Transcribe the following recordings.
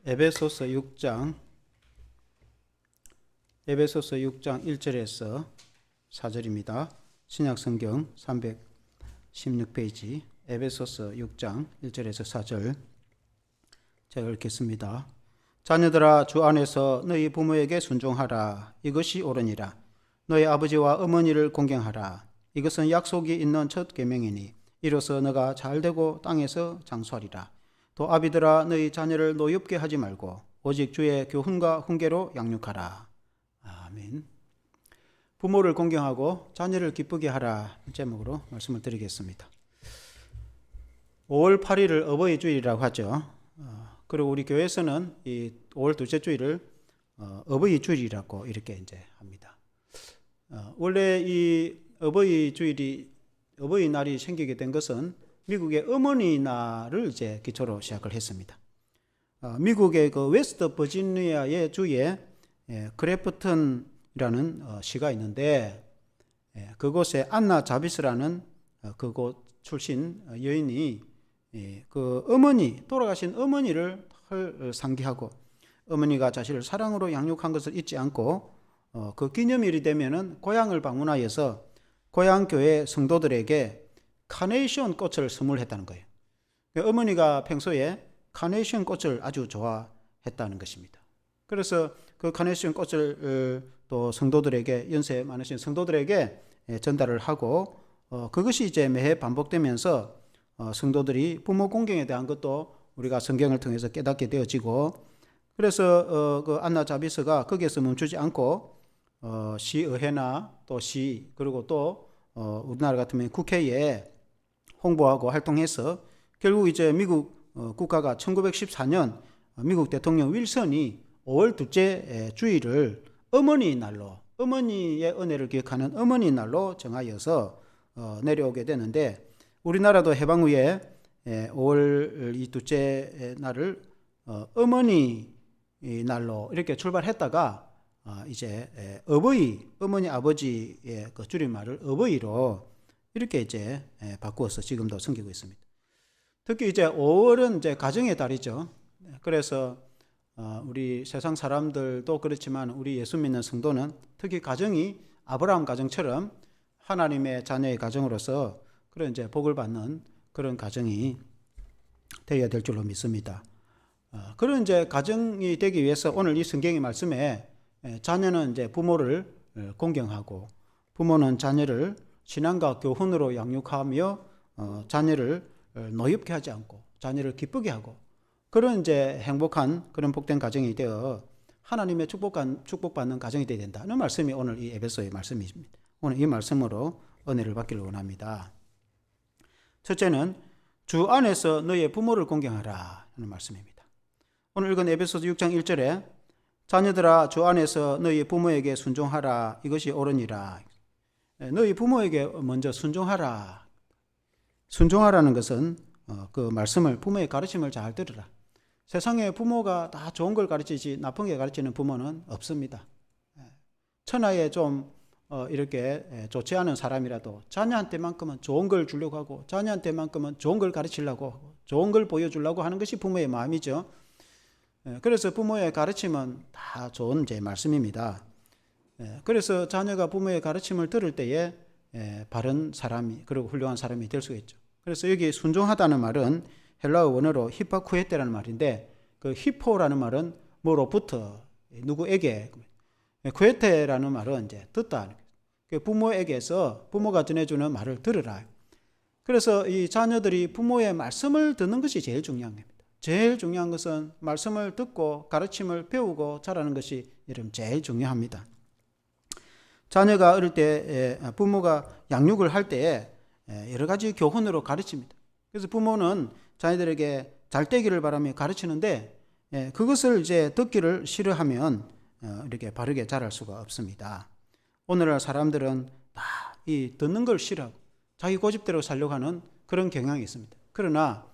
에베소서 6장 1절에서 4절입니다. 신약성경 316페이지 에베소서 6장 1절에서 4절 제가 읽겠습니다. 자녀들아, 주 안에서 너희 부모에게 순종하라. 이것이 옳으니라. 너희 아버지와 어머니를 공경하라. 이것은 약속이 있는 첫 계명이니 이로써 너가 잘되고 땅에서 장수하리라. 또 아비들아, 너희 자녀를 노엽게 하지 말고 오직 주의 교훈과 훈계로 양육하라. 아멘. 부모를 공경하고 자녀를 기쁘게 하라 제목으로 말씀을 드리겠습니다. 5월 8일을 어버이 주일이라고 하죠. 그리고 우리 교회에서는 이 5월 둘째 주일을 어버이 주일이라고 이렇게 이제 합니다. 원래 이 어버이날이 생기게 된 것은 미국의 어머니날을 이제 기초로 시작을 했습니다. 미국의 그 웨스트 버지니아의 주에 그래프턴이라는 시가 있는데 그곳에 안나 자비스라는 그곳 출신 여인이 그 돌아가신 어머니를 상기하고 어머니가 자신을 사랑으로 양육한 것을 잊지 않고 그 기념일이 되면은 고향을 방문하여서 고향 교회 성도들에게 카네이션 꽃을 선물했다는 거예요. 어머니가 평소에 카네이션 꽃을 아주 좋아했다는 것입니다. 그래서 그 카네이션 꽃을 또 성도들에게, 연세 많으신 성도들에게 전달을 하고 그것이 이제 매해 반복되면서 성도들이 부모 공경에 대한 것도 우리가 성경을 통해서 깨닫게 되어지고, 그래서 그 안나 자비스가 거기에서 멈추지 않고 시의회나 또 시, 그리고 또 우리나라 같으면 국회에 홍보하고 활동해서 결국 이제 미국 국가가 1914년 미국 대통령 윌슨이 5월 둘째 주일을 어머니 날로, 어머니의 은혜를 기억하는 어머니 날로 정하여서 내려오게 되는데, 우리나라도 해방 후에 5월 이 둘째 날을 어머니 날로 이렇게 출발했다가 이제 어머니 아버지의 그 줄임말을 어버이로 이렇게 이제 바꾸어서 지금도 섬기고 있습니다. 특히 이제 5월은 이제 가정의 달이죠. 그래서 우리 세상 사람들도 그렇지만 우리 예수 믿는 성도는 특히 가정이 아브라함 가정처럼 하나님의 자녀의 가정으로서 그런 이제 복을 받는 그런 가정이 되어야 될 줄로 믿습니다. 그런 이제 가정이 되기 위해서 오늘 이 성경의 말씀에 자녀는 이제 부모를 공경하고 부모는 자녀를 신앙과 교훈으로 양육하며 자녀를 노엽게 하지 않고 자녀를 기쁘게 하고 그런 이제 행복한 그런 복된 가정이 되어 하나님의 축복받는 가정이 되어야 된다는 말씀이 오늘 이 에베소의 말씀입니다. 오늘 이 말씀으로 은혜를 받기를 원합니다. 첫째는 주 안에서 너의 부모를 공경하라 하는 말씀입니다. 오늘 읽은 에베소서 6장 1절에 자녀들아, 주 안에서 너희 부모에게 순종하라. 이것이 옳으니라. 너희 부모에게 먼저 순종하라. 순종하라는 것은 그 말씀을, 부모의 가르침을 잘 들으라. 세상에 부모가 다 좋은 걸 가르치지 나쁜 게 가르치는 부모는 없습니다. 천하에 좀 이렇게 좋지 않은 사람이라도 자녀한테만큼은 좋은 걸 주려고 하고 자녀한테만큼은 좋은 걸 가르치려고 하고 좋은 걸 보여주려고 하는 것이 부모의 마음이죠. 그래서 부모의 가르침은 다 좋은 제 말씀입니다. 그래서 자녀가 부모의 가르침을 들을 때에 바른 사람이, 그리고 훌륭한 사람이 될 수가 있죠. 그래서 여기 순종하다는 말은 헬라어 원어로 히파쿠에테라는 말인데, 그 히포라는 말은 뭐로부터, 누구에게, 쿠에테라는 말은 이제 듣다. 부모에게서 부모가 전해주는 말을 들으라. 그래서 이 자녀들이 부모의 말씀을 듣는 것이 제일 중요한 겁니다. 제일 중요한 것은 말씀을 듣고 가르침을 배우고 자라는 것이 제일 중요합니다. 자녀가 어릴 때 부모가 양육을 할 때에 여러 가지 교훈으로 가르칩니다. 그래서 부모는 자녀들에게 잘 되기를 바라며 가르치는데 그것을 이제 듣기를 싫어하면 이렇게 바르게 자랄 수가 없습니다. 오늘날 사람들은 다 이 듣는 걸 싫어하고 자기 고집대로 살려고 하는 그런 경향이 있습니다. 그러나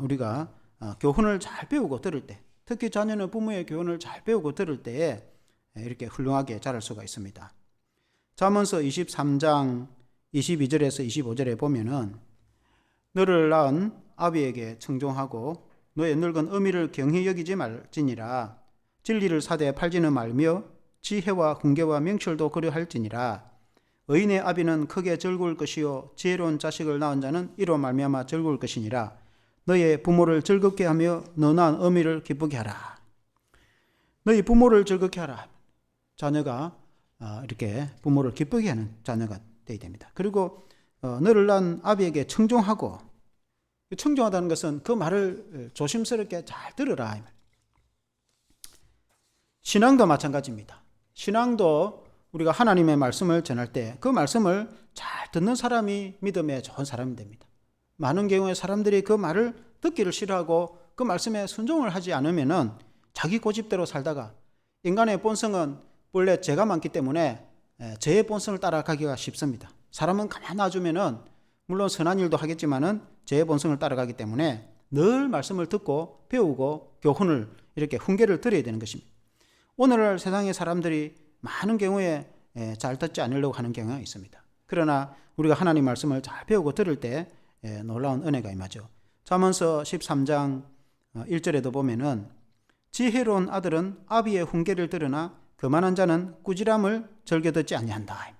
우리가 교훈을 잘 배우고 들을 때, 특히 자녀는 부모의 교훈을 잘 배우고 들을 때에 이렇게 훌륭하게 자랄 수가 있습니다. 잠언서 23장 22절에서 25절에 보면은 너를 낳은 아비에게 청종하고 너의 늙은 어미를 경히 여기지 말지니라. 진리를 사대에 팔지는 말며 지혜와 훈계와 명철도 그려할지니라. 의인의 아비는 크게 즐거울 것이요 지혜로운 자식을 낳은 자는 이로 말미암아 즐거울 것이니라. 너의 부모를 즐겁게 하며 너 낳은 어미를 기쁘게 하라. 너희 부모를 즐겁게 하라. 자녀가 이렇게 부모를 기쁘게 하는 자녀가 되어야 됩니다. 그리고 너를 낳은 아비에게 청종하고, 청종하다는 것은 그 말을 조심스럽게 잘 들으라. 신앙도 마찬가지입니다. 신앙도 우리가 하나님의 말씀을 전할 때 그 말씀을 잘 듣는 사람이 믿음에 좋은 사람이 됩니다. 많은 경우에 사람들이 그 말을 듣기를 싫어하고 그 말씀에 순종을 하지 않으면 자기 고집대로 살다가, 인간의 본성은 원래 죄가 많기 때문에 죄의 본성을 따라가기가 쉽습니다. 사람은 가만 놔두면은 물론 선한 일도 하겠지만은 죄의 본성을 따라가기 때문에 늘 말씀을 듣고 배우고 교훈을, 이렇게 훈계를 드려야 되는 것입니다. 오늘날 세상의 사람들이 많은 경우에 잘 듣지 않으려고 하는 경우가 있습니다. 그러나 우리가 하나님 말씀을 잘 배우고 들을 때 놀라운 은혜가 임하죠. 잠언서 13장 1절에도 보면은 지혜로운 아들은 아비의 훈계를 들으나 거만한 자는 꾸지람을 즐겨 듣지 아니한다.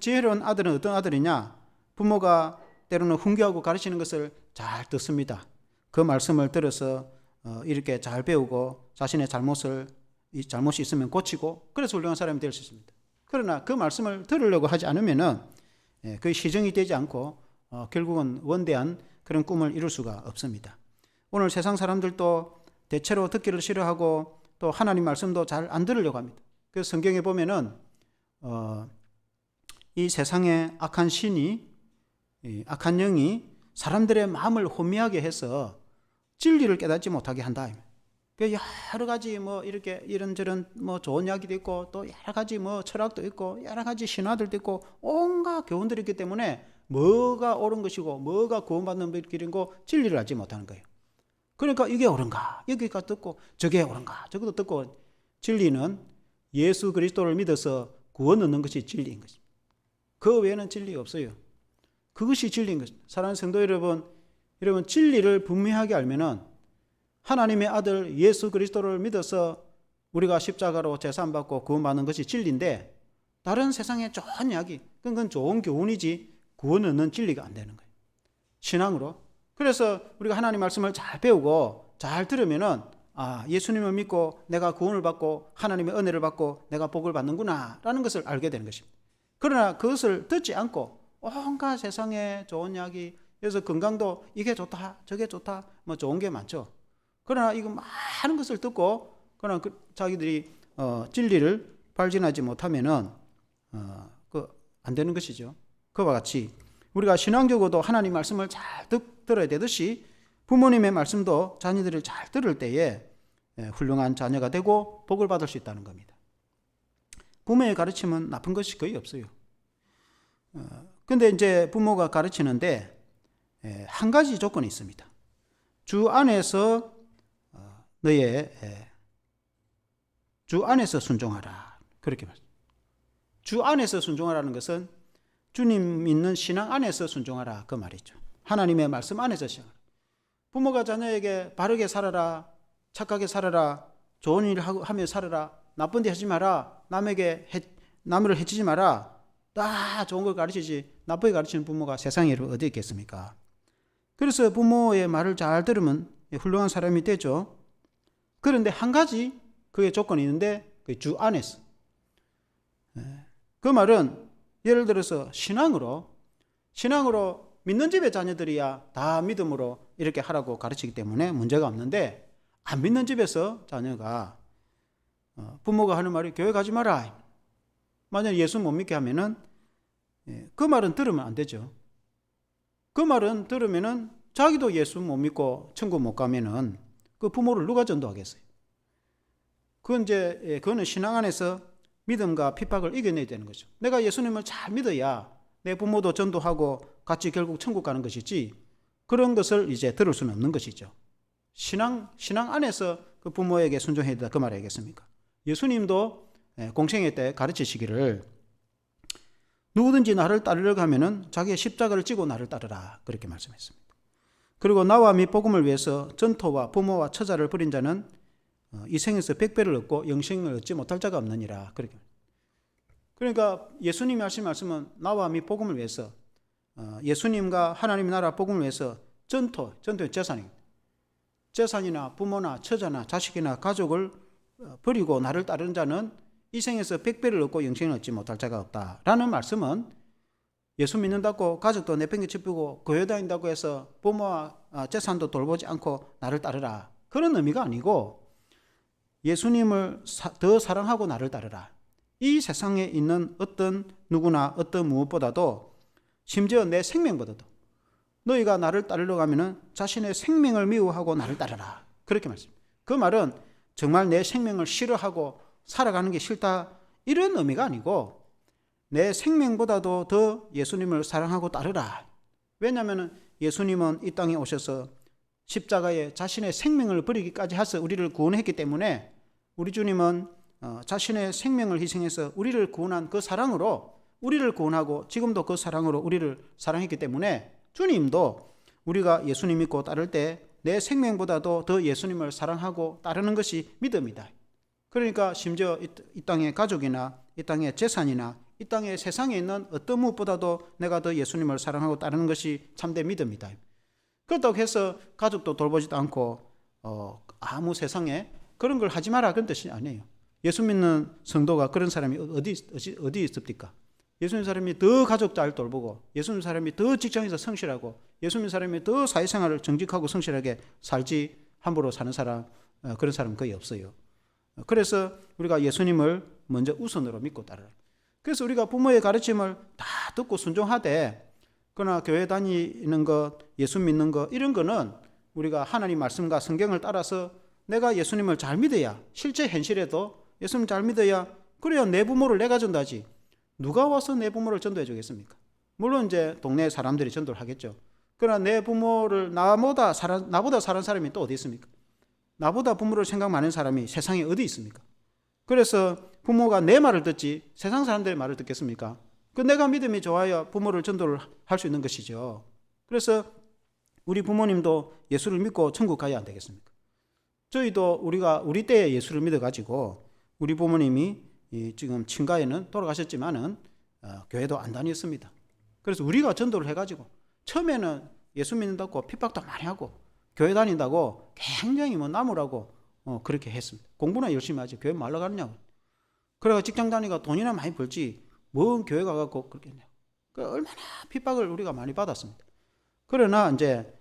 지혜로운 아들은 어떤 아들이냐? 부모가 때로는 훈계하고 가르치는 것을 잘 듣습니다. 그 말씀을 들어서 이렇게 잘 배우고 자신의 잘못이 있으면 고치고, 그래서 훌륭한 사람이 될 수 있습니다. 그러나 그 말씀을 들으려고 하지 않으면은 그 시정이 되지 않고 결국은 원대한 그런 꿈을 이룰 수가 없습니다. 오늘 세상 사람들도 대체로 듣기를 싫어하고 또 하나님 말씀도 잘 안 들으려고 합니다. 그래서 성경에 보면은 이 세상의 악한 신이, 악한 영이 사람들의 마음을 혼미하게 해서 진리를 깨닫지 못하게 한다. 여러 가지 이렇게 이런저런 좋은 이야기도 있고 또 여러 가지 철학도 있고 여러 가지 신화들도 있고 온갖 교훈들이 있기 때문에 뭐가 옳은 것이고 뭐가 구원받는 길인고 진리를 알지 못하는 거예요. 그러니까 이게 옳은가, 여기가 듣고 저게 옳은가, 저것도 듣고. 진리는 예수 그리스도를 믿어서 구원 얻는 것이 진리인 것입니다. 그 외에는 진리가 없어요. 그것이 진리인 것입니다. 사랑하는 성도 여러분, 진리를 분명하게 알면은 하나님의 아들 예수 그리스도를 믿어서 우리가 십자가로 제사함받고 구원받는 것이 진리인데, 다른 세상의 좋은 이야기, 그건 좋은 교훈이지 구원 얻는 진리가 안 되는 거예요. 신앙으로. 그래서 우리가 하나님 말씀을 잘 배우고 잘 들으면은 예수님을 믿고 내가 구원을 받고 하나님의 은혜를 받고 내가 복을 받는구나 라는 것을 알게 되는 것입니다. 그러나 그것을 듣지 않고 온갖 세상의 좋은 이야기, 그래서 건강도 이게 좋다 저게 좋다 좋은 게 많죠. 그러나 이거 많은 것을 듣고 그러나 자기들이 진리를 발견하지 못하면은 안 되는 것이죠. 그와 같이 우리가 신앙적으로도 하나님 말씀을 잘 들어야 되듯이 부모님의 말씀도 자녀들을 잘 들을 때에 훌륭한 자녀가 되고 복을 받을 수 있다는 겁니다. 부모의 가르침은 나쁜 것이 거의 없어요. 근데 이제 부모가 가르치는데 한 가지 조건이 있습니다. 주 안에서 주 안에서 순종하라. 그렇게 말합니다. 주 안에서 순종하라는 것은 주님 믿는 신앙 안에서 순종하라 그 말이죠. 하나님의 말씀 안에서 시작하라. 부모가 자녀에게 바르게 살아라, 착하게 살아라, 좋은 일을 하며 살아라, 나쁜 데 하지 마라, 남을 해치지 마라, 다 좋은 걸 가르치지 나쁘게 가르치는 부모가 세상에 어디 있겠습니까? 그래서 부모의 말을 잘 들으면 훌륭한 사람이 되죠. 그런데 한 가지 그게 조건이 있는데 그게 주 안에서. 그 말은 예를 들어서 신앙으로 믿는 집의 자녀들이야 다 믿음으로 이렇게 하라고 가르치기 때문에 문제가 없는데, 안 믿는 집에서 자녀가 부모가 하는 말이 교회 가지 마라, 만약 예수 못 믿게 하면은 그 말은 들으면 안 되죠. 그 말은 들으면은 자기도 예수 못 믿고 천국 못 가면은 그 부모를 누가 전도하겠어요? 그거는 신앙 안에서 믿음과 핍박을 이겨내야 되는 거죠. 내가 예수님을 잘 믿어야 내 부모도 전도하고 같이 결국 천국 가는 것이지, 그런 것을 이제 들을 수는 없는 것이죠. 신앙 안에서 그 부모에게 순종해야 된다 그 말이겠습니까? 예수님도 공생애 때 가르치시기를 누구든지 나를 따르려고 하면은 자기의 십자가를 지고 나를 따르라 그렇게 말씀했습니다. 그리고 나와 및 복음을 위해서 전토와 부모와 처자를 버린 자는 이 생에서 100배를 얻고 영생을 얻지 못할 자가 없느니라. 그러니까 예수님이 하신 말씀은 나와 및 복음을 위해서, 예수님과 하나님 나라 복음을 위해서 전토의 재산이나 부모나 처자나 자식이나 가족을 버리고 나를 따르는 자는 이 생에서 100배를 얻고 영생을 얻지 못할 자가 없다라는 말씀은 예수 믿는다고 가족도 내팽개치고 교회 다닌다고 해서 부모와 재산도 돌보지 않고 나를 따르라, 그런 의미가 아니고 예수님을 더 사랑하고 나를 따르라. 이 세상에 있는 어떤 누구나 어떤 무엇보다도, 심지어 내 생명보다도 너희가 나를 따르려고 하면 자신의 생명을 미워하고 나를 따르라, 그렇게 말씀합니다. 그 말은 정말 내 생명을 싫어하고 살아가는 게 싫다 이런 의미가 아니고 내 생명보다도 더 예수님을 사랑하고 따르라. 왜냐하면 예수님은 이 땅에 오셔서 십자가에 자신의 생명을 버리기까지 해서 우리를 구원했기 때문에, 우리 주님은 자신의 생명을 희생해서 우리를 구원한 그 사랑으로 우리를 구원하고 지금도 그 사랑으로 우리를 사랑했기 때문에 주님도 우리가 예수님 믿고 따를 때 내 생명보다도 더 예수님을 사랑하고 따르는 것이 믿음이다. 그러니까 심지어 이 땅의 가족이나 이 땅의 재산이나 이 땅의 세상에 있는 어떤 무엇보다도 내가 더 예수님을 사랑하고 따르는 것이 참된 믿음이다. 그렇다고 해서 가족도 돌보지도 않고 아무 세상에 그런 걸 하지 마라, 그런 뜻이 아니에요. 예수 믿는 성도가 그런 사람이 어디 있습니까? 예수 믿는 사람이 더 가족 잘 돌보고, 예수 믿는 사람이 더 직장에서 성실하고, 예수 믿는 사람이 더 사회생활을 정직하고 성실하게 살지 함부로 사는 사람, 그런 사람은 거의 없어요. 그래서 우리가 예수님을 먼저 우선으로 믿고 따르라. 그래서 우리가 부모의 가르침을 다 듣고 순종하되, 그러나 교회 다니는 것, 예수 믿는 것, 이런 거는 우리가 하나님 말씀과 성경을 따라서 내가 예수님을 잘 믿어야, 실제 현실에도 예수님 잘 믿어야, 그래야 내 부모를 내가 전도하지. 누가 와서 내 부모를 전도해 주겠습니까? 물론 이제 동네 사람들이 전도를 하겠죠. 그러나 내 부모를 나보다 사는 사람이 또 어디 있습니까? 나보다 부모를 생각 많은 사람이 세상에 어디 있습니까? 그래서 부모가 내 말을 듣지 세상 사람들의 말을 듣겠습니까? 내가 믿음이 좋아야 부모를 전도를 할 수 있는 것이죠. 그래서 우리 부모님도 예수를 믿고 천국 가야 안 되겠습니까? 저희도 우리 때에 예수를 믿어가지고 우리 부모님이 지금 친가에는 돌아가셨지만은 교회도 안 다녔습니다. 그래서 우리가 전도를 해가지고 처음에는 예수 믿는다고 핍박도 많이 하고 교회 다닌다고 굉장히 나무라고 그렇게 했습니다. 공부나 열심히 하지 교회 말로 가느냐고. 그래가 직장 다니가 돈이나 많이 벌지 뭔 교회 가갖고 그렇게 했냐고. 얼마나 핍박을 우리가 많이 받았습니다. 그러나 이제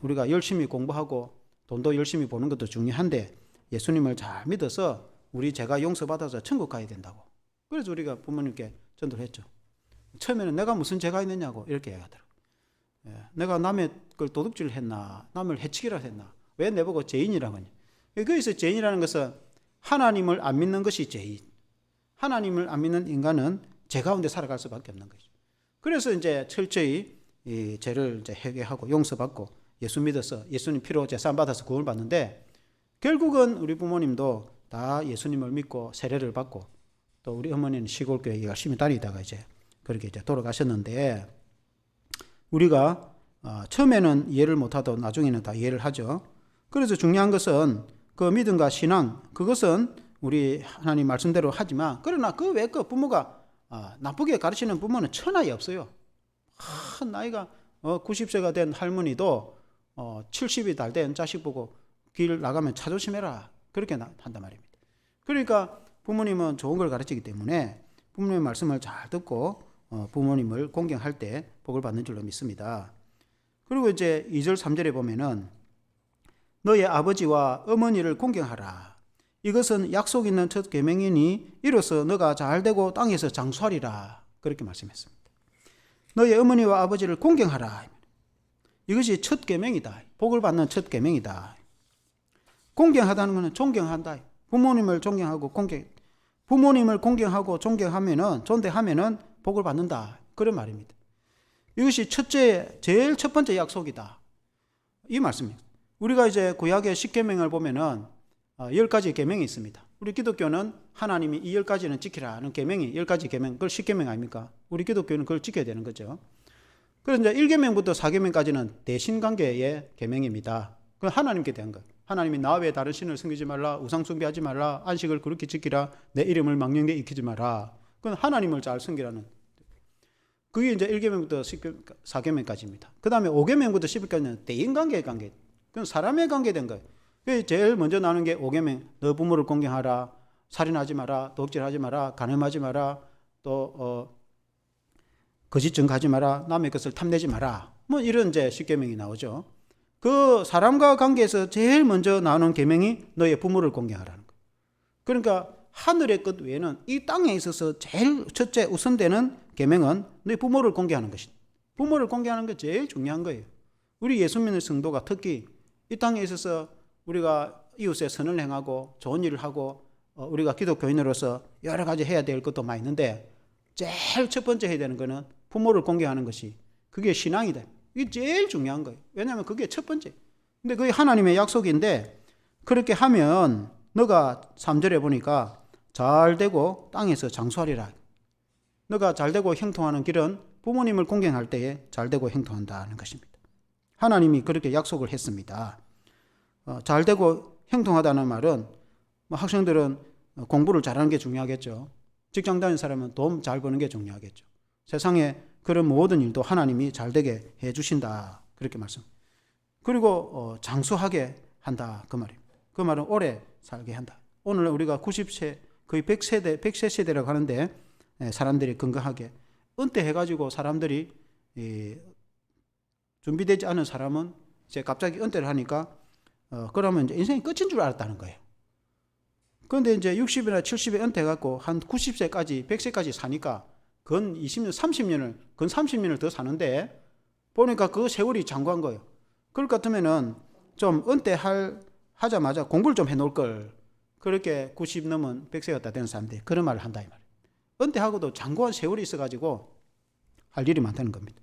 우리가 열심히 공부하고 돈도 열심히 버는 것도 중요한데 예수님을 잘 믿어서 우리 죄가 용서받아서 천국 가야 된다고. 그래서 우리가 부모님께 전도를 했죠. 처음에는 내가 무슨 죄가 있느냐고 이렇게 얘기하더라고요. 내가 남의 걸 도둑질을 했나, 남을 해치기라 했나, 왜 내보고 죄인이라고 하냐. 거기서 죄인이라는 것은 하나님을 안 믿는 것이 죄인. 하나님을 안 믿는 인간은 죄 가운데 살아갈 수밖에 없는 거죠. 그래서 이제 철저히 이 죄를 이제 회개하고 용서받고 예수 믿어서 예수님 피로 제사 받아서 구원을 받는데, 결국은 우리 부모님도 다 예수님을 믿고 세례를 받고, 또 우리 어머니는 시골 교회 열심히 다니다가 이제 그렇게 이제 돌아가셨는데, 우리가 처음에는 이해를 못하도 나중에는 다 이해를 하죠. 그래서 중요한 것은 그 믿음과 신앙, 그것은 우리 하나님 말씀대로 하지만, 그러나 그 외 그 부모가 나쁘게 가르치는 부모는 천하에 없어요. 나이가 90세가 된 할머니도 70이 달 된 자식 보고 길 나가면 차 조심해라, 그렇게 한단 말입니다. 그러니까 부모님은 좋은 걸 가르치기 때문에 부모님의 말씀을 잘 듣고 부모님을 공경할 때 복을 받는 줄로 믿습니다. 그리고 이제 2절 3절에 보면은 너의 아버지와 어머니를 공경하라. 이것은 약속 있는 첫 계명이니 이로써 너가 잘되고 땅에서 장수하리라, 그렇게 말씀했습니다. 너의 어머니와 아버지를 공경하라. 이것이 첫 계명이다. 복을 받는 첫 계명이다. 공경하다는 것은 존경한다. 부모님을 존경하고 부모님을 공경하고 존대하면은 복을 받는다, 그런 말입니다. 이것이 제일 첫 번째 약속이다, 이 말씀입니다. 우리가 이제 구약의 10계명을 보면은 10가지 계명이 있습니다. 우리 기독교는 하나님이 이 10가지는 지키라는 계명이 10가지 계명, 그걸 10계명 아닙니까? 우리 기독교는 그걸 지켜야 되는 거죠. 그래서 이제 1계명부터 4계명까지는 대신관계의 계명입니다. 그건 하나님께 대한 거예요. 하나님이 나 외에 다른 신을 섬기지 말라, 우상 숭배하지 말라, 안식을 그렇게 지키라, 내 이름을 망령되이 익히지 마라. 그건 하나님을 잘 섬기라는. 그게 이제 1계명부터 4계명까지입니다. 그 다음에 5계명부터 10계명까지는 대인관계의 관계. 그건 사람의 관계에 대한 거예요. 제일 먼저 나오는 게 5계명. 너 부모를 공경하라, 살인하지 마라, 도둑질하지 마라, 간음하지 마라, 또 거짓 증거하지 마라, 남의 것을 탐내지 마라. 뭐 이런 이제 10계명이 나오죠. 그 사람과 관계에서 제일 먼저 나오는 계명이 너의 부모를 공경하라는 거예요. 그러니까 하늘의 것 외에는 이 땅에 있어서 제일 첫째 우선되는 계명은 너희 부모를 공경하는 것이다. 부모를 공경하는 게 제일 중요한 거예요. 우리 예수 믿는 성도가 특히 이 땅에 있어서 우리가 이웃의 선을 행하고 좋은 일을 하고 우리가 기독교인으로서 여러 가지 해야 될 것도 많이 있는데 제일 첫 번째 해야 되는 거는 부모를 공경하는 것이 그게 신앙이다. 이게 제일 중요한 거예요. 왜냐하면 그게 첫 번째. 근데 그게 하나님의 약속인데 그렇게 하면 너가 3절에 보니까 잘 되고 땅에서 장수하리라. 너가 잘 되고 형통하는 길은 부모님을 공경할 때에 잘 되고 형통한다는 것입니다. 하나님이 그렇게 약속을 했습니다. 잘 되고 형통하다는 말은 학생들은 공부를 잘하는 게 중요하겠죠. 직장 다니는 사람은 돈 잘 버는 게 중요하겠죠. 세상에 그런 모든 일도 하나님이 잘 되게 해 주신다. 그렇게 말씀. 그리고 장수하게 한다. 그 말입니다. 그 말은 오래 살게 한다. 오늘 우리가 90세 거의 100세 세대라고 하는데 사람들이 건강하게 은퇴해가지고 사람들이 준비되지 않은 사람은 이제 갑자기 은퇴를 하니까 그러면 이제 인생이 끝인 줄 알았다는 거예요. 그런데 이제 60이나 70에 은퇴해갖고 한 90세까지 100세까지 사니까 건 20년, 30년을 건 30년을 더 사는데 보니까 그 세월이 장구한 거예요. 그럴 것 같으면은 좀 하자마자 공부를 좀 해놓을 걸. 그렇게 90 넘은 100세가 되는 사람들이 그런 말을 한다 이 말이에요. 은퇴하고도 장구한 세월이 있어가지고 할 일이 많다는 겁니다.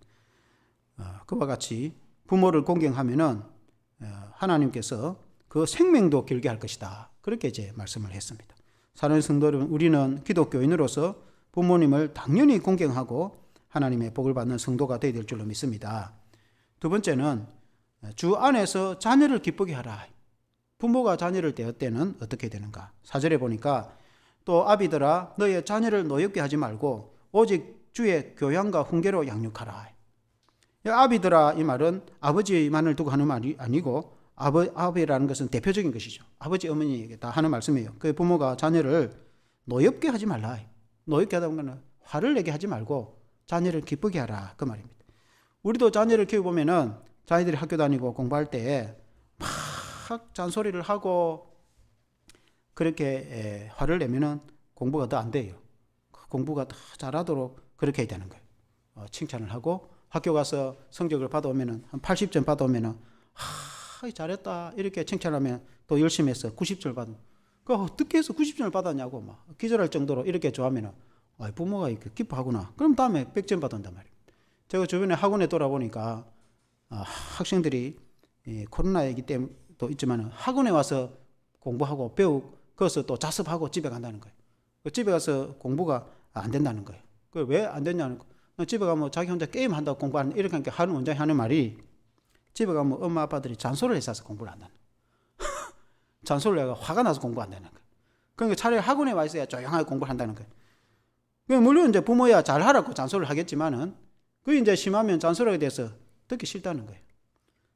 그와 같이 부모를 공경하면은 하나님께서 그 생명도 길게 할 것이다. 그렇게 이제 말씀을 했습니다. 사랑하는 성도 여러분, 우리는 기독교인으로서 부모님을 당연히 공경하고 하나님의 복을 받는 성도가 되어야 될 줄로 믿습니다. 두 번째는 주 안에서 자녀를 기쁘게 하라. 부모가 자녀를 대할 때는 어떻게 되는가? 4절에 보니까 또 아비들아 너의 자녀를 노엽게 하지 말고 오직 주의 교양과 훈계로 양육하라. 아비들아 이 말은 아버지만을 두고 하는 말이 아니고 아비라는 것은 대표적인 것이죠. 아버지 어머니에게 다 하는 말씀이에요. 그 부모가 자녀를 노엽게 하지 말라. 노엽게 하다 보면 화를 내게 하지 말고 자녀를 기쁘게 하라. 그 말입니다. 우리도 자녀를 키워보면은 자녀들이 학교 다니고 공부할 때 막 잔소리를 하고 그렇게 화를 내면은 공부가 더 안 돼요. 공부가 더 잘하도록 그렇게 해야 되는 거예요. 칭찬을 하고 학교 가서 성적을 받아오면은 한 80점 받아오면은 잘했다 이렇게 칭찬하면 또 열심히 해서 90점 받는. 그 어떻게 해서 90점을 받았냐고 막 기절할 정도로 이렇게 좋아하면은 부모가 이렇게 기뻐하구나. 그럼 다음에 100점 받는단 말이에요. 제가 주변에 학원에 돌아보니까 학생들이 코로나 얘기 때문도 있지만 학원에 와서 공부하고 그것을 또 자습하고 집에 간다는 거예요. 집에 가서 공부가 안 된다는 거예요. 그 왜 안 됐냐는 거. 집에 가면 자기 혼자 게임 한다고 공부하는 이렇게 하는 원장이 하는 말이 집에 가면 엄마 아빠들이 잔소리를 해서 공부를 안 한다. 잔소리를 해서 화가 나서 공부 안 되는 거예요. 그러니까 차라리 학원에 와 있어야 조용하게 공부를 한다는 거예요. 물론 이제 부모야 잘하라고 잔소리를 하겠지만은 그게 이제 심하면 잔소리에 대해서 듣기 싫다는 거예요.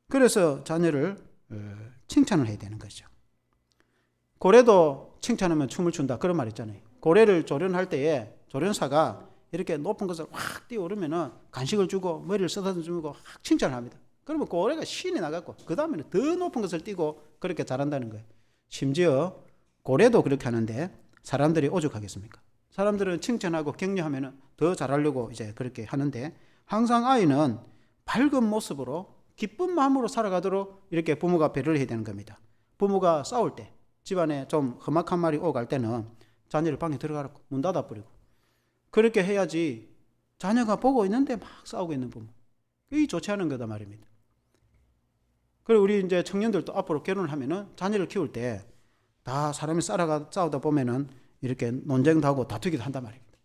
그래서 자녀를 칭찬을 해야 되는 거죠. 고래도 칭찬하면 춤을 춘다 그런 말 있잖아요. 고래를 조련할 때에 조련사가 이렇게 높은 것을 확 뛰어오르면은 간식을 주고 머리를 쓰다듬고 확 칭찬을 합니다. 그러면 고래가 신이 나갖고 그 다음에는 더 높은 것을 뛰고 그렇게 잘한다는 거예요. 심지어 고래도 그렇게 하는데 사람들이 오죽하겠습니까? 사람들은 칭찬하고 격려하면은 더 잘하려고 이제 그렇게 하는데 항상 아이는 밝은 모습으로 기쁜 마음으로 살아가도록 이렇게 부모가 배려를 해야 되는 겁니다. 부모가 싸울 때 집안에 좀 험악한 말이 오고 갈 때는 자녀를 방에 들어가라고 문 닫아버리고 그렇게 해야지 자녀가 보고 있는데 막 싸우고 있는 부모. 이게 좋지 않은 거다 말입니다. 그리고 우리 이제 청년들도 앞으로 결혼을 하면은 자녀를 키울 때 다 사람이 싸우다 보면은 이렇게 논쟁도 하고 다투기도 한단 말입니다.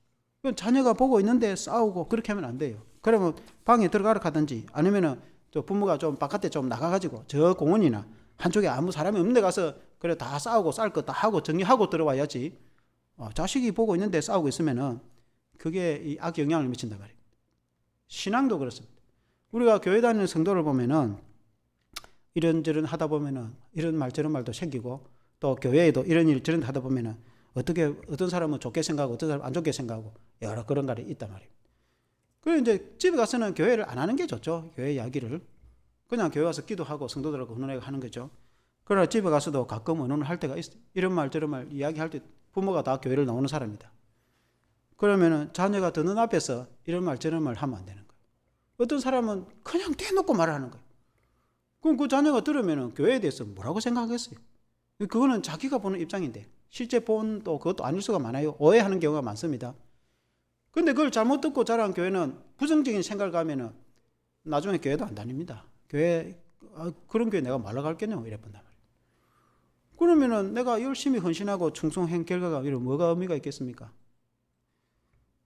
자녀가 보고 있는데 싸우고 그렇게 하면 안 돼요. 그러면 방에 들어가라 하든지 아니면은 저 부모가 좀 바깥에 좀 나가가지고 저 공원이나 한쪽에 아무 사람이 없는 데 가서 그래 다 싸우고 쌀 거 다 하고 정리하고 들어와야지. 자식이 보고 있는데 싸우고 있으면은 그게 이 악영향을 미친단 말이에요. 신앙도 그렇습니다. 우리가 교회 다니는 성도를 보면은 이런저런 하다 보면은 이런 말 저런 말도 생기고 또 교회에도 이런 일 저런 하다 보면은 어떤 사람은 좋게 생각하고 어떤 사람은 안 좋게 생각하고 여러 그런 날이 있단 말이에요. 그래서 이제 집에 가서는 교회를 안 하는 게 좋죠. 교회 이야기를. 그냥 교회 와서 기도하고 성도들하고 의논하고 하는 거죠. 그러나 집에 가서도 가끔 의논을 할 때가 있어요. 이런 말 저런 말 이야기할 때 부모가 다 교회를 나오는 사람이다. 그러면은 자녀가 듣는 앞에서 이런 말 저런 말 하면 안 되는 거예요. 어떤 사람은 그냥 대놓고 말하는 거예요. 그럼 그 자녀가 들으면은 교회에 대해서 뭐라고 생각하겠어요? 그거는 자기가 보는 입장인데 실제 본 또 그것도 아닐 수가 많아요. 오해하는 경우가 많습니다. 근데 그걸 잘못 듣고 자란 교회는 부정적인 생각을 가면은 나중에 교회도 안 다닙니다. 교회 그런 교회 내가 말러 갈겠냐고 이래 본단 말이에요. 그러면은 내가 열심히 헌신하고 충성한 결과가 이런 뭐가 의미가 있겠습니까?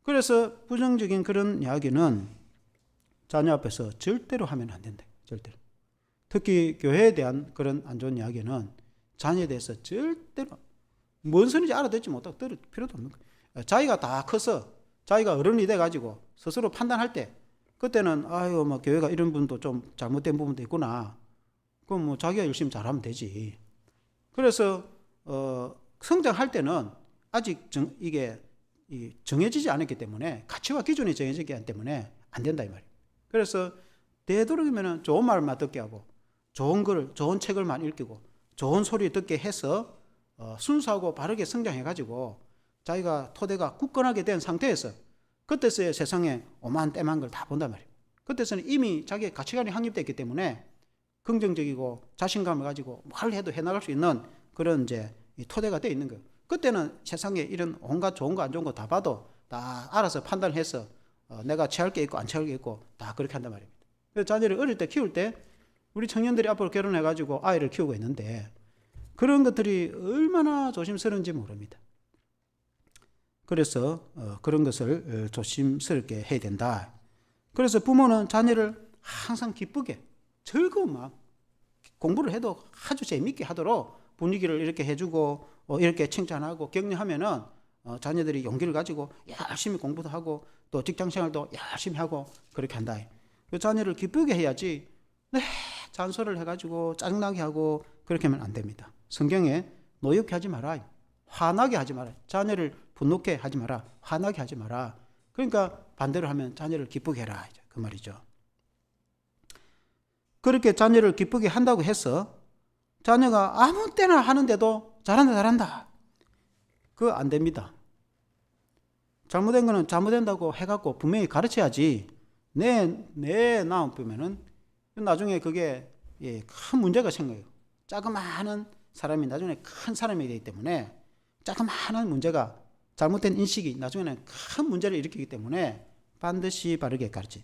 그래서 부정적인 그런 이야기는 자녀 앞에서 절대로 하면 안 된다. 절대로. 특히 교회에 대한 그런 안 좋은 이야기는 자녀에 대해서 절대로 뭔 소리인지 알아듣지 못하고 들을 필요도 없는 거예요. 자기가 다 커서 자기가 어른이 돼가지고 스스로 판단할 때 그때는 아유 뭐 교회가 이런 부분도 좀 잘못된 부분도 있구나. 그럼 뭐 자기가 열심히 잘하면 되지. 그래서 성장할 때는 아직 이게 정해지지 않았기 때문에 가치와 기준이 정해지기 때문에 안 된다 이 말이에요. 그래서 되도록이면 좋은 말만 듣게 하고 좋은 글, 좋은 책을만 읽히고 좋은 소리 듣게 해서 순수하고 바르게 성장해가지고 자기가 토대가 굳건하게 된 상태에서 그때서야 세상에 오만 때만 걸 다 본단 말이에요. 그때서는 이미 자기의 가치관이 확립됐기 때문에 긍정적이고 자신감을 가지고 뭘 해도 해나갈 수 있는 그런 이제 토대가 돼 있는 거예요. 그때는 세상에 이런 온갖 좋은 거 안 좋은 거 다 봐도 다 알아서 판단해서 내가 취할 게 있고 안 취할 게 있고 다 그렇게 한단 말입니다. 그래서 자녀를 어릴 때 키울 때 우리 청년들이 앞으로 결혼해가지고 아이를 키우고 있는데 그런 것들이 얼마나 조심스러운지 모릅니다. 그래서 그런 것을 조심스럽게 해야 된다. 그래서 부모는 자녀를 항상 기쁘게 즐거운 마음 공부를 해도 아주 재미있게 하도록 분위기를 이렇게 해주고 이렇게 칭찬하고 격려하면은 자녀들이 용기를 가지고 열심히 공부도 하고 또 직장생활도 열심히 하고 그렇게 한다. 그 자녀를 기쁘게 해야지 잔소리를 해가지고 짜증나게 하고 그렇게 하면 안 됩니다. 성경에 노엽게 하지 마라. 화나게 하지 마라. 자녀를 분노케 하지 마라. 화나게 하지 마라. 그러니까 반대로 하면 자녀를 기쁘게 해라. 그 말이죠. 그렇게 자녀를 기쁘게 한다고 해서 자녀가 아무 때나 하는데도 잘한다. 그거 안 됩니다. 잘못된 거는 잘못된다고 해갖고 분명히 가르쳐야지. 내 나움 보면은 나중에 그게 큰 문제가 생겨요. 자그마한 사람이 나중에 큰 사람이 되기 때문에 자그마한 문제가 잘못된 인식이 나중에는 큰 문제를 일으키기 때문에 반드시 바르게 가르치.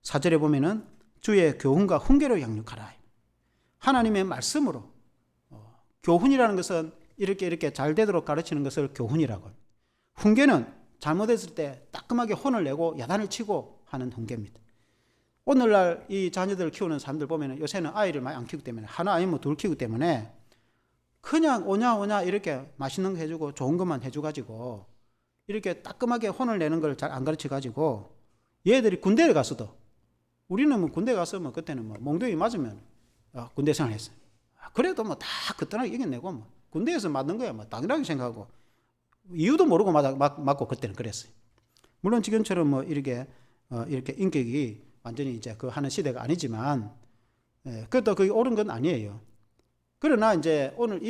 4절에 보면은 주의 교훈과 훈계로 양육하라. 하나님의 말씀으로 교훈이라는 것은 이렇게 잘 되도록 가르치는 것을 교훈이라고. 훈계는 잘못했을 때 따끔하게 혼을 내고 야단을 치고 하는 훈계입니다. 오늘날 이 자녀들 키우는 사람들 보면 요새는 아이를 많이 안 키우기 때문에 하나 아니면 둘 키우기 때문에 그냥 오냐 이렇게 맛있는 거 해주고 좋은 것만 해줘가지고 이렇게 따끔하게 혼을 내는 걸 잘 안 가르쳐가지고 얘들이 군대를 갔어도 우리는 뭐 군대 가서 뭐 그때는 뭐 몽둥이 맞으면 군대 생활했어요. 그래도 뭐 다 그때나 이겨내고 뭐 군대에서 맞는 거야 뭐 당연하게 생각하고 이유도 모르고 맞고 그때는 그랬어요. 물론 지금처럼 뭐 이렇게 인격이 완전히 이제 그 하는 시대가 아니지만 그것도 그게 옳은 건 아니에요. 그러나 이제 오늘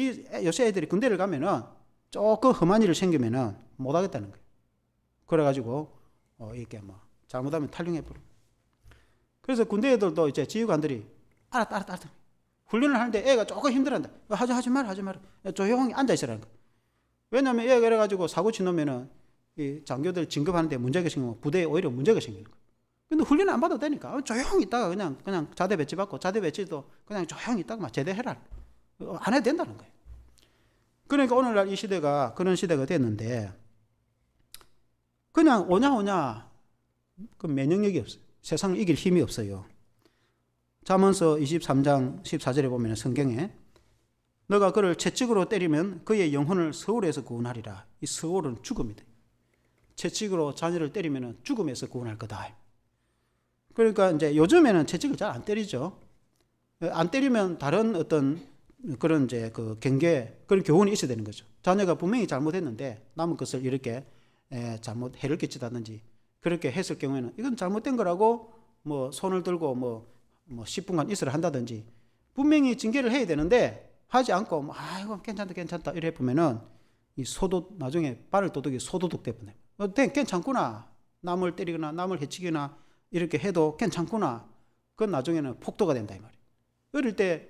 요새 애들이 군대를 가면은 조금 험한 일을 생기면은 못 하겠다는 거예요. 그래가지고 이렇게 뭐 잘못하면 탈영해버려. 그래서 군대 애들도 이제 지휘관들이 알았다. 훈련을 하는데 애가 조금 힘들어한다. 하지 마라. 조용히 앉아있으라는 거예요. 왜냐하면 애가 그래가지고 사고 치놓으면은 이 장교들 진급하는데 문제가 생기면 부대에 오히려 문제가 생기는 거예요. 근데 훈련을 안 받아도 되니까 조용히 있다가 그냥 자대 배치 받고 자대 배치도 그냥 조용히 있다가 막 제대해라. 안 해도 된다는 거예요. 그러니까 오늘날 이 시대가 그런 시대가 됐는데 그냥 오냐 그 면역력이 없어요. 세상을 이길 힘이 없어요. 잠언서 23장 14절에 보면 성경에 너가 그를 채찍으로 때리면 그의 영혼을 서울에서 구원하리라. 이 서울은 죽음이다. 채찍으로 자녀를 때리면 죽음에서 구원할 거다. 그러니까 이제 요즘에는 채찍을 잘 안 때리죠. 안 때리면 다른 어떤 그런 이제 그 경계, 그런 교훈이 있어야 되는 거죠. 자녀가 분명히 잘못했는데 남은 것을 이렇게 잘못 해를 끼치다든지 그렇게 했을 경우에는 이건 잘못된 거라고 뭐 손을 들고 뭐 10분간 있으라 한다든지 분명히 징계를 해야 되는데 하지 않고 뭐 아이고 괜찮다 이래 보면은 이 소도 나중에 발을 도둑이 소도둑 때문에 괜찮구나, 남을 때리거나 남을 해치거나 이렇게 해도 괜찮구나, 그건 나중에는 폭도가 된다 이 말이에요. 어릴 때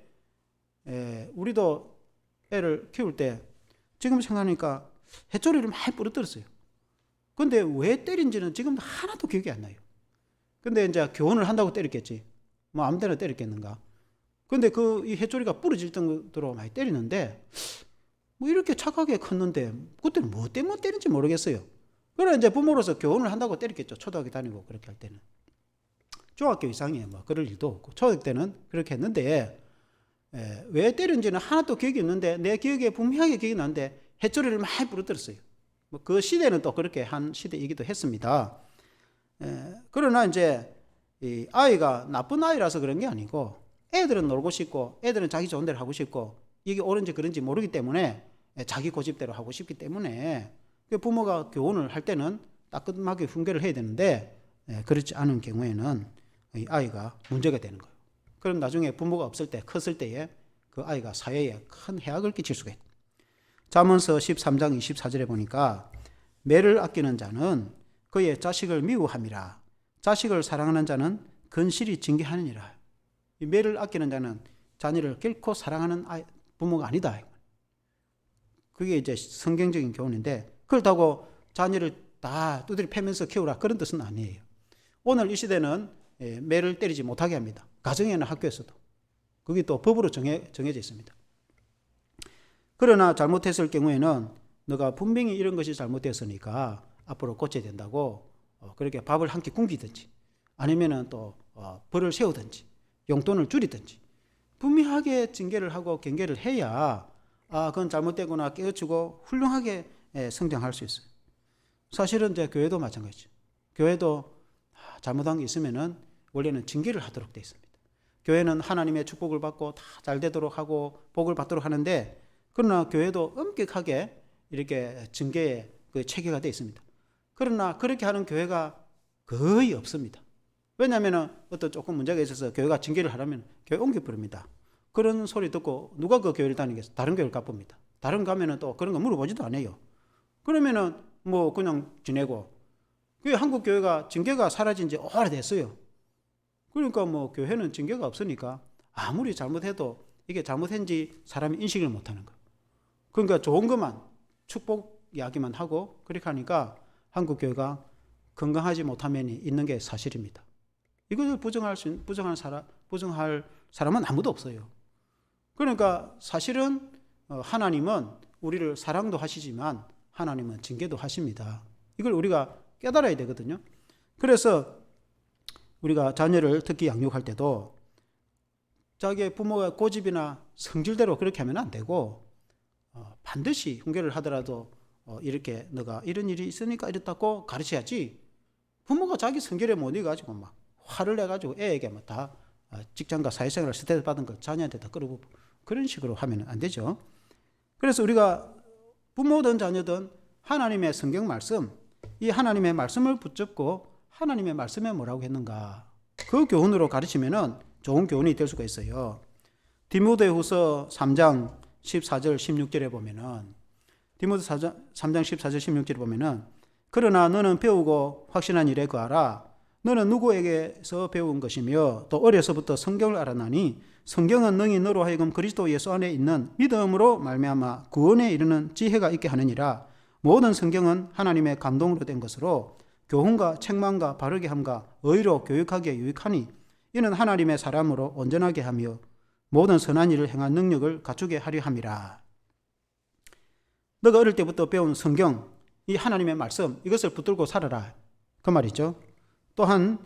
우리도 애를 키울 때 지금 생각하니까 해초리를 많이 부러뜨렸어요. 근데 왜 때린지는 지금 하나도 기억이 안 나요. 근데 이제 교훈을 한다고 때렸겠지. 뭐 아무 데나 때렸겠는가. 근데 이 해초리가 부러질 정도로 많이 때리는데 뭐 이렇게 착하게 컸는데 그때는 뭐 때문에 때린지 모르겠어요. 그래 이제 부모로서 교훈을 한다고 때렸겠죠. 초등학교 다니고 그렇게 할 때는. 중학교 이상에 뭐 그럴 일도 없고 초등학교 때는 그렇게 했는데 왜 때린지는 하나도 기억이 없는데 내 기억에 분명하게 기억이 나는데 해초리를 많이 부러뜨렸어요. 뭐 그 시대는 또 그렇게 한 시대이기도 했습니다. 그러나 이제 이 아이가 나쁜 아이라서 그런 게 아니고 애들은 놀고 싶고 애들은 자기 좋은 대로 하고 싶고 이게 옳은지 그런지 모르기 때문에 자기 고집대로 하고 싶기 때문에 부모가 교훈을 할 때는 따끔하게 훈계를 해야 되는데 그렇지 않은 경우에는 이 아이가 문제가 되는 거예요. 그럼 나중에 부모가 없을 때 컸을 때에 그 아이가 사회에 큰 해악을 끼칠 수가 있다. 잠언서 13장 24절에 보니까 매를 아끼는 자는 그의 자식을 미워함이라. 자식을 사랑하는 자는 근실히 징계하느니라. 이 매를 아끼는 자는 자녀를 결코 사랑하는 부모가 아니다. 그게 이제 성경적인 교훈인데 그렇다고 자녀를 다 두드려 패면서 키우라 그런 뜻은 아니에요. 오늘 이 시대는 매를 때리지 못하게 합니다. 가정에나 학교에서도. 그게 또 법으로 정해져 있습니다. 그러나 잘못했을 경우에는 너가 분명히 이런 것이 잘못됐으니까 앞으로 고쳐야 된다고 그렇게 밥을 한 끼 굶기든지 아니면은 또 벌을 세우든지 용돈을 줄이든지 분명하게 징계를 하고 경계를 해야 그건 잘못되구나 깨우치고 훌륭하게 성장할 수 있어요. 사실은 이제 교회도 마찬가지죠. 교회도 잘못한 게 있으면은 원래는 징계를 하도록 되어 있습니다. 교회는 하나님의 축복을 받고 다 잘 되도록 하고 복을 받도록 하는데 그러나 교회도 엄격하게 이렇게 징계에 체계가 되어 있습니다. 그러나 그렇게 하는 교회가 거의 없습니다. 왜냐하면 어떤 조금 문제가 있어서 교회가 징계를 하려면 교회 옮겨버립니다. 그런 소리 듣고 누가 그 교회를 다니겠어요? 다른 교회를 가봅니다. 다른 가면은 또 그런 거 물어보지도 않아요. 그러면은 뭐 그냥 지내고 그 한국 교회가 징계가 사라진 지 오래됐어요. 그러니까 뭐 교회는 징계가 없으니까 아무리 잘못해도 이게 잘못했는지 사람이 인식을 못하는 거예요. 그러니까 좋은 것만 축복 이야기만 하고 그렇게 하니까 한국 교회가 건강하지 못한 면이 있는 게 사실입니다. 이것을 부정할 사람은 아무도 없어요. 그러니까 사실은 하나님은 우리를 사랑도 하시지만 하나님은 징계도 하십니다. 이걸 우리가 깨달아야 되거든요. 그래서 우리가 자녀를 특히 양육할 때도 자기의 부모의 고집이나 성질대로 그렇게 하면 안 되고 반드시 훈계를 하더라도 이렇게 너가 이런 일이 있으니까 이렇다고 가르쳐야지 부모가 자기 성질에 못 이겨가지고 막 화를 내가지고 애에게 막 다 직장과 사회생활을 스트레스 받은 걸 자녀한테 다 끌어보고 그런 식으로 하면 안 되죠. 그래서 우리가 부모든 자녀든 하나님의 성경 말씀, 이 하나님의 말씀을 붙잡고 하나님의 말씀에 뭐라고 했는가 그 교훈으로 가르치면은 좋은 교훈이 될 수가 있어요. 디모데후서 3장 14절 16절에 보면은 디모데 3장 14절 16절에 보면은 그러나 너는 배우고 확신한 일에 거하라. 너는 누구에게서 배운 것이며 또 어려서부터 성경을 알았나니 성경은 능히 너로 하여금 그리스도 예수 안에 있는 믿음으로 말미암아 구원에 이르는 지혜가 있게 하느니라. 모든 성경은 하나님의 감동으로 된 것으로 교훈과 책망과 바르게 함과 의로 교육하기에 유익하니 이는 하나님의 사람으로 온전하게 하며 모든 선한 일을 행한 능력을 갖추게 하려 함이라. 너가 어릴 때부터 배운 성경, 이 하나님의 말씀 이것을 붙들고 살아라 그 말이죠. 또한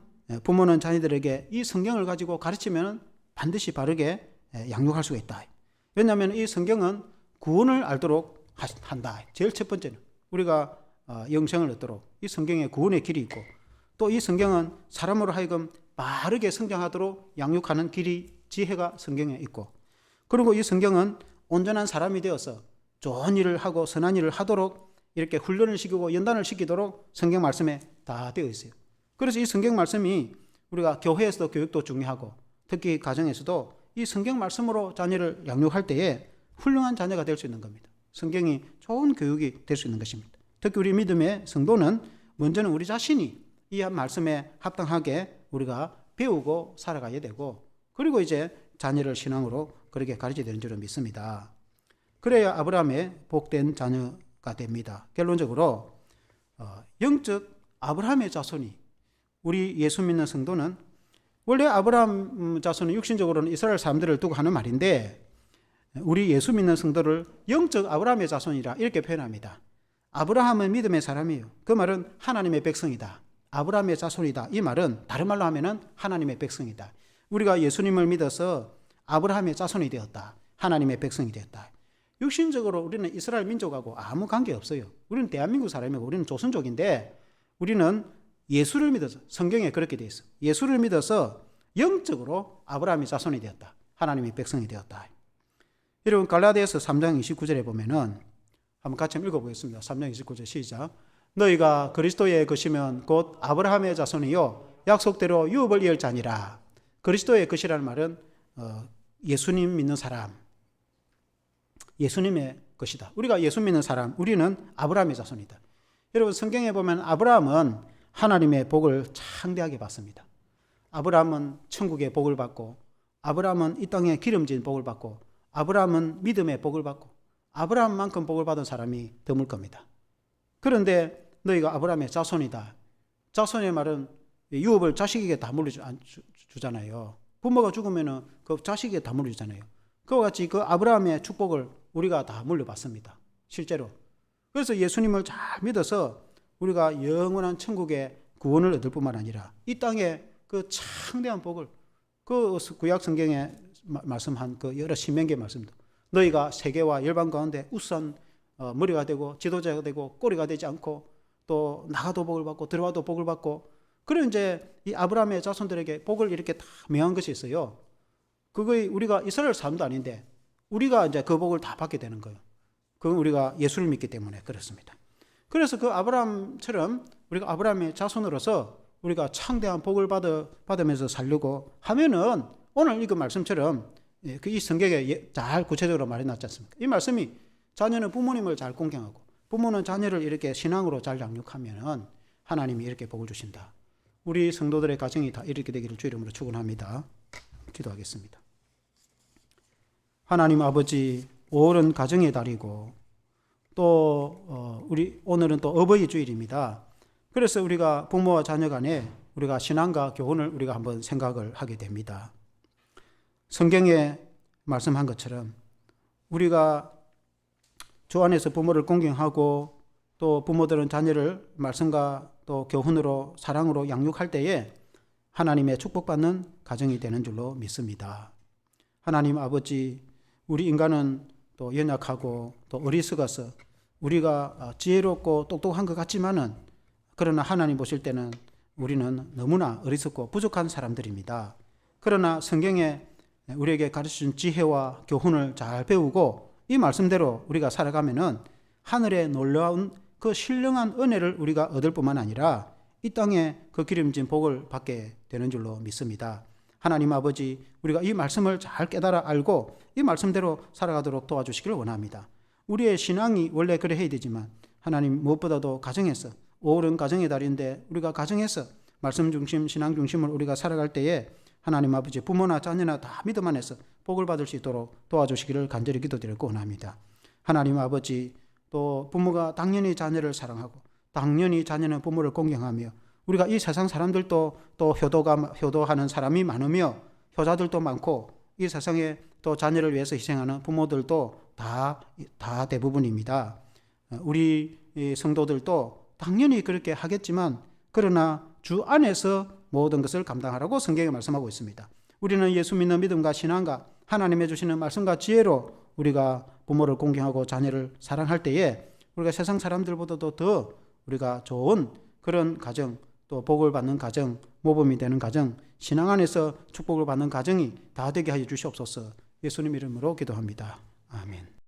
부모는 자녀들에게 이 성경을 가지고 가르치면 반드시 바르게 양육할 수가 있다. 왜냐하면 이 성경은 구원을 알도록 한다. 제일 첫 번째는 우리가 영생을 얻도록 이 성경에 구원의 길이 있고, 또 이 성경은 사람으로 하여금 바르게 성장하도록 양육하는 길이, 지혜가 성경에 있고, 그리고 이 성경은 온전한 사람이 되어서 좋은 일을 하고 선한 일을 하도록 이렇게 훈련을 시키고 연단을 시키도록 성경 말씀에 다 되어 있어요. 그래서 이 성경 말씀이 우리가 교회에서도 교육도 중요하고, 특히 가정에서도 이 성경 말씀으로 자녀를 양육할 때에 훌륭한 자녀가 될 수 있는 겁니다. 성경이 좋은 교육이 될 수 있는 것입니다. 특히 우리 믿음의 성도는 먼저는 우리 자신이 이 말씀에 합당하게 우리가 배우고 살아가야 되고, 그리고 이제 자녀를 신앙으로 그렇게 가르쳐야 되는 줄을 믿습니다. 그래야 아브라함의 복된 자녀가 됩니다. 결론적으로 영적 아브라함의 자손이, 우리 예수 믿는 성도는, 원래 아브라함 자손은 육신적으로는 이스라엘 사람들을 두고 하는 말인데, 우리 예수 믿는 성도를 영적 아브라함의 자손이라 이렇게 표현합니다. 아브라함은 믿음의 사람이에요. 그 말은 하나님의 백성이다, 아브라함의 자손이다. 이 말은 다른 말로 하면은 하나님의 백성이다. 우리가 예수님을 믿어서 아브라함의 자손이 되었다, 하나님의 백성이 되었다. 육신적으로 우리는 이스라엘 민족하고 아무 관계 없어요. 우리는 대한민국 사람이고 우리는 조선족인데, 우리는 예수를 믿어서, 성경에 그렇게 되어 있어, 예수를 믿어서 영적으로 아브라함의 자손이 되었다, 하나님의 백성이 되었다. 여러분, 갈라디아서 3장 29절에 보면은 한번 같이 한번 읽어보겠습니다. 3장 29절 시작. 너희가 그리스도의 것이면 곧 아브라함의 자손이요 약속대로 유업을 이을 자니라. 그리스도의 것이라는 말은 예수님 믿는 사람, 예수님의 것이다. 우리가 예수 믿는 사람, 우리는 아브라함의 자손이다. 여러분, 성경에 보면 아브라함은 하나님의 복을 창대하게 받습니다. 아브라함은 천국의 복을 받고, 아브라함은 이 땅에 기름진 복을 받고, 아브라함은 믿음의 복을 받고, 아브라함만큼 복을 받은 사람이 드물 겁니다. 그런데 너희가 아브라함의 자손이다. 자손의 말은 유업을 자식에게 다 물려주잖아요. 부모가 죽으면 그 자식에게 다 물려주잖아요. 그와 같이 그 아브라함의 축복을 우리가 다 물려받습니다, 실제로. 그래서 예수님을 잘 믿어서 우리가 영원한 천국의 구원을 얻을 뿐만 아니라 이 땅에 그 창대한 복을, 그 구약 성경에 말씀한 그 여러 신명기의 말씀도, 너희가 세계와 열방 가운데 우선 머리가 되고 지도자가 되고 꼬리가 되지 않고, 또 나가도 복을 받고 들어와도 복을 받고, 그런 이제 이 아브라함의 자손들에게 복을 이렇게 다 명한 것이 있어요. 그거에 우리가 이스라엘 사람도 아닌데 우리가 이제 그 복을 다 받게 되는 거예요. 그건 우리가 예수를 믿기 때문에 그렇습니다. 그래서 그 아브라함처럼 우리가 아브라함의 자손으로서 우리가 창대한 복을 받으면서 살려고 하면은, 오늘 읽은 말씀처럼 이 성경에 잘 구체적으로 말해 놨지 않습니까? 이 말씀이 자녀는 부모님을 잘 공경하고 부모는 자녀를 이렇게 신앙으로 잘 양육하면 하나님이 이렇게 복을 주신다. 우리 성도들의 가정이 다 이렇게 되기를 주 이름으로 축원합니다. 기도하겠습니다. 하나님 아버지, 5월은 가정의 달이고 또 우리 오늘은 또 어버이 주일입니다. 그래서 우리가 부모와 자녀 간에 우리가 신앙과 교훈을 우리가 한번 생각을 하게 됩니다. 성경에 말씀한 것처럼 우리가 주 안에서 부모를 공경하고, 또 부모들은 자녀를 말씀과 또 교훈으로 사랑으로 양육할 때에 하나님의 축복받는 가정이 되는 줄로 믿습니다. 하나님 아버지, 우리 인간은 또 연약하고 또 어리석어서 우리가 지혜롭고 똑똑한 것 같지만은, 그러나 하나님 보실 때는 우리는 너무나 어리석고 부족한 사람들입니다. 그러나 성경에 우리에게 가르쳐준 지혜와 교훈을 잘 배우고 이 말씀대로 우리가 살아가면은 하늘의 놀라운 그 신령한 은혜를 우리가 얻을 뿐만 아니라 이 땅에 그 기름진 복을 받게 되는 줄로 믿습니다. 하나님 아버지, 우리가 이 말씀을 잘 깨달아 알고 이 말씀대로 살아가도록 도와주시기를 원합니다. 우리의 신앙이 원래 그래 해야 되지만 하나님, 무엇보다도 가정에서, 5월은 가정의 달인데 우리가 가정에서 말씀 중심, 신앙 중심을 우리가 살아갈 때에 하나님 아버지, 부모나 자녀나 다 믿음 안에서 복을 받을 수 있도록 도와주시기를 간절히 기도드리고 원합니다. 하나님 아버지, 또 부모가 당연히 자녀를 사랑하고 당연히 자녀는 부모를 공경하며, 우리가 이 세상 사람들도 또 효도하는 사람이 많으며 효자들도 많고, 이 세상에 또 자녀를 위해서 희생하는 부모들도 다 대부분입니다. 우리 이 성도들도 당연히 그렇게 하겠지만 그러나 주 안에서 모든 것을 감당하라고 성경에 말씀하고 있습니다. 우리는 예수 믿는 믿음과 신앙과 하나님의 주시는 말씀과 지혜로 우리가 부모를 공경하고 자녀를 사랑할 때에 우리가 세상 사람들보다도 더 우리가 좋은 그런 가정, 또 복을 받는 가정, 모범이 되는 가정, 신앙 안에서 축복을 받는 가정이 다 되게 하여 주시옵소서. 예수님 이름으로 기도합니다. 아멘.